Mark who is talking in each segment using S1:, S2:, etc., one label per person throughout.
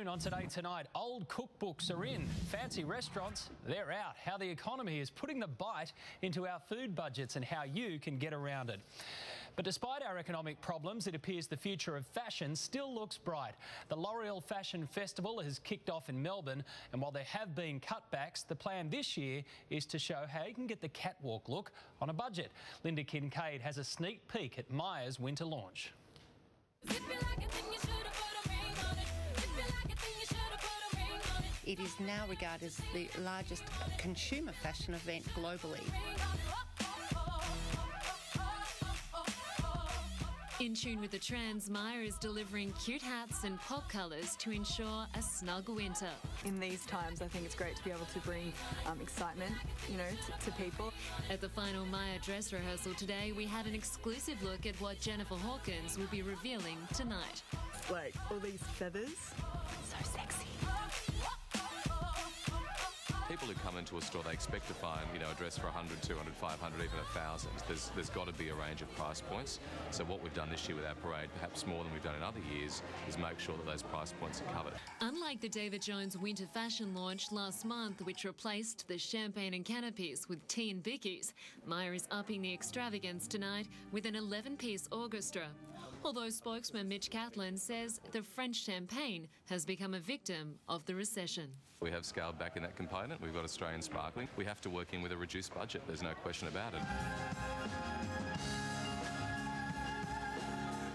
S1: On Today Tonight, old cookbooks are in, fancy restaurants, they're out. How the economy is putting the bite into our food budgets and how you can get around it. But despite our economic problems, it appears the future of fashion still looks bright. The L'Oreal Fashion Festival has kicked off in Melbourne, and while there have been cutbacks, the plan this year is to show how you can get the catwalk look on a budget. Linda Kincaid has a sneak peek at Myer's winter launch.
S2: It is now regarded as the largest consumer fashion event globally.
S3: In tune with the trends, Myer is delivering cute hats and pop colours to ensure a snug winter.
S4: In these times, I think it's great to be able to bring excitement, to people.
S3: At the final Myer dress rehearsal today, we had an exclusive look at what Jennifer Hawkins will be revealing tonight.
S4: Like all these feathers, so sexy.
S5: People who come into a store, they expect to find, a dress for 100, 200, 500, even 1,000. There's got to be a range of price points. So what we've done this year with our parade, perhaps more than we've done in other years, is make sure that those price points are covered. Unlike
S3: the David Jones winter fashion launch last month, which replaced the champagne and canopies with tea and bickies, Myer is upping the extravagance tonight with an 11-piece orchestra. Although spokesman Mitch Catlin says the French champagne has become a victim of the recession.
S5: We have scaled back in that component. We've got Australian sparkling. We have to work in with a reduced budget. There's no question about it.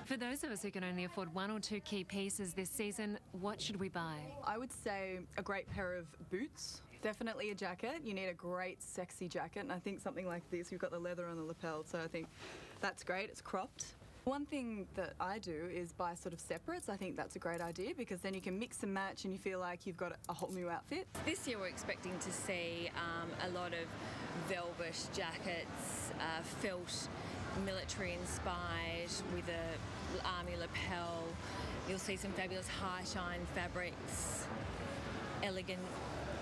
S3: For those of us who can only afford one or two key pieces this season, what should we buy?
S4: I would say a great pair of boots. Definitely a jacket. You need a great, sexy jacket. And I think something like this, you've got the leather on the lapel, so I think that's great. It's cropped. One thing that I do is buy sort of separates. I think that's a great idea because then you can mix and match and you feel like you've got a whole new outfit.
S6: This year we're expecting to see a lot of velvet jackets, felt, military inspired with a army lapel. You'll see some fabulous high shine fabrics, elegant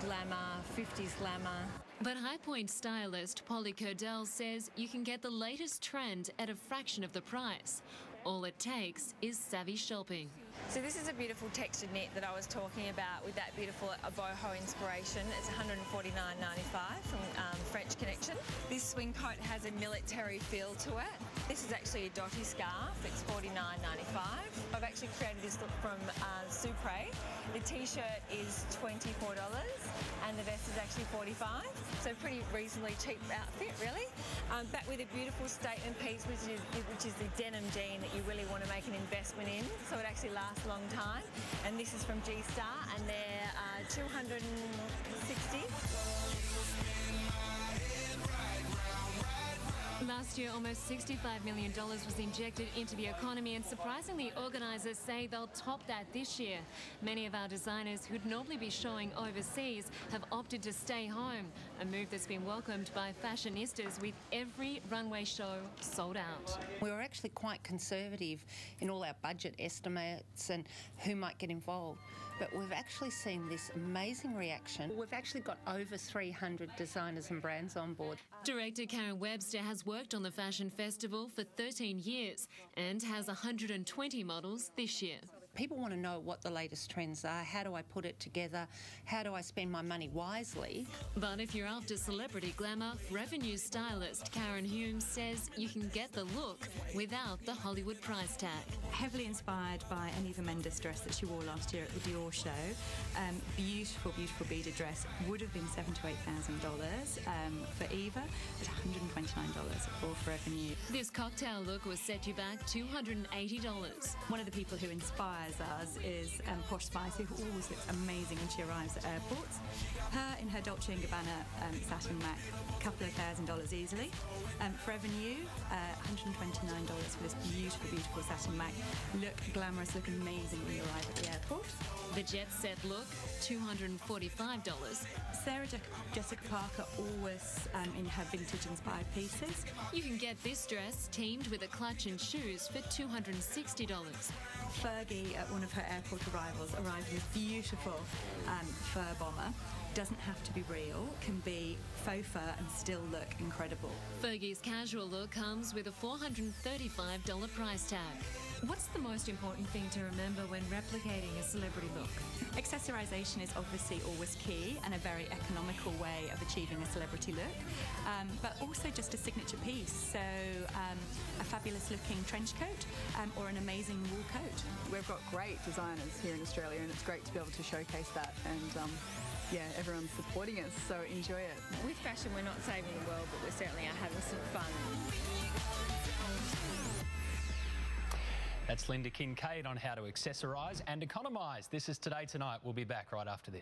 S6: glamour, 50s glamour.
S3: But High Point stylist Polly Curdell says you can get the latest trend at a fraction of the price. All it takes is savvy shopping.
S6: So this is a beautiful textured knit that I was talking about with that beautiful boho inspiration. It's $149.95 from French Connection. This swing coat has a military feel to it. This is actually a dotty scarf. It's $49.95. I've actually created this look from Supre. The t-shirt is $24 and the vest is actually $45. So pretty reasonably cheap outfit, really. Back with a beautiful statement piece, which is the denim jean that you really want to make an investment in, so it actually lasts a long time. And this is from G-Star, and they're $260.
S3: Last year, almost $65 million was injected into the economy, and surprisingly, organisers say they'll top that this year. Many of our designers who'd normally be showing overseas have opted to stay home, a move that's been welcomed by fashionistas with every runway show sold out.
S2: We were actually quite conservative in all our budget estimates and who might get involved, but we've actually seen this amazing reaction. We've actually got over 300 designers and brands on board.
S3: Director Karen Webster has worked on the Fashion Festival for 13 years and has 120 models this year.
S2: People want to know what the latest trends are. How do I put it together? How do I spend my money wisely?
S3: But if you're after celebrity glamour, Revenue stylist Karen Hume says you can get the look without the Hollywood price tag.
S7: Heavily inspired by an Eva Mendes dress that she wore last year at the Dior show. Beautiful, beautiful beaded dress. Would have been $7,000 to $8,000 for Eva, but $129 for Revenue.
S3: This cocktail look will set you back $280.
S7: One of the people who inspires us is Posh Spicy, who always looks amazing when she arrives at airports. Her in her Dolce & Gabbana satin Mac, a couple of $1,000 easily. For Revenue, $129 for this beautiful, beautiful satin Mac. Look glamorous, look amazing when you arrive at the airport.
S3: The jet set look, $245.
S7: Sarah Jessica Parker always in her vintage inspired pieces.
S3: You can get this dress teamed with a clutch and shoes for $260.
S7: Fergie, at one of her airport arrivals, arrived in a beautiful fur bomber. Doesn't have to be real, can be faux fur and still look incredible.
S3: Fergie's casual look comes with a $435 price tag. What's the most important thing to remember when replicating a celebrity look?
S7: Accessorisation is obviously always key and a very economical way of achieving a celebrity look, but also just a signature piece. So a fabulous looking trench coat or an amazing wool coat.
S4: We've got great designers here in Australia, and it's great to be able to showcase that. And yeah, everyone's supporting us, so enjoy it.
S6: With fashion, we're not saving the world, but we certainly are having some fun.
S1: That's Linda Kincaid on how to accessorise and economise. This is Today Tonight. We'll be back right after this.